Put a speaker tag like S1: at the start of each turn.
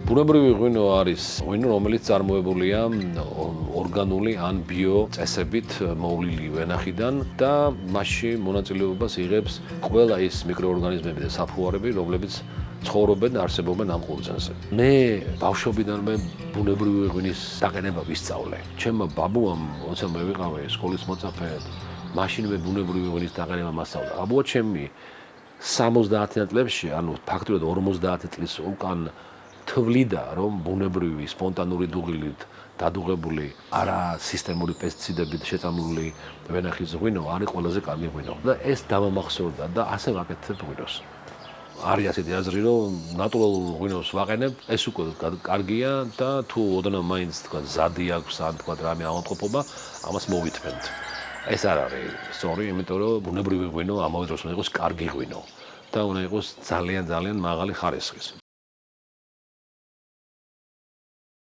S1: ბუნებრივი ღვინო არის ღვინო, რომელიც წარმოებულია ორგანული ან ბიო წესებით მოვლილი ვენახიდან და მასში მონაწილეობას იღებს ყველა ის მიკროორგანიზმები და საფუარები, რომლებიც ცხოვრობენ და არსებობენ ამ ყურძენზე. მე ბავშვობიდანვე ბუნებრივი ღვინის დაყენება ვისწავლე. ჩემმა ბაბუამ, როცა მე ვიყავი სკოლის მოწაფე, მაშინვე ბუნებრივი ღვინის დაყენება მასწავლა. ბაბუა ჩემი 70 წლებში, ანუ ფაქტობრივად 50 წლის უკან თვლიდა, რომ ბუნებრივი სპონტანური დუღილით დადუღებული, არა სისტემური პესტიციდებით შეწამლული ვენახის ღვინო არის ყველაზე კარგი ღვინო. და ეს დამამახსოვრდა და ასე ვაკეთებ ღვინოს. არის ასეთი აზრი, რომ ნატურალურ ღვინოს ვაყენებ, ეს უკვე კარგია და თუ ოდნავ მაინც თქვა ზადი აქვს, ან თქვა რამე ავადმყოფობა, ამას მოვითმენთ. ეს არ არის სწორი, იმიტომ რომ ბუნებრივი ღვინო ამავე დროს უნდა იყოს კარგი ღვინო და უნდა იყოს ძალიან მაღალი ხარისხის.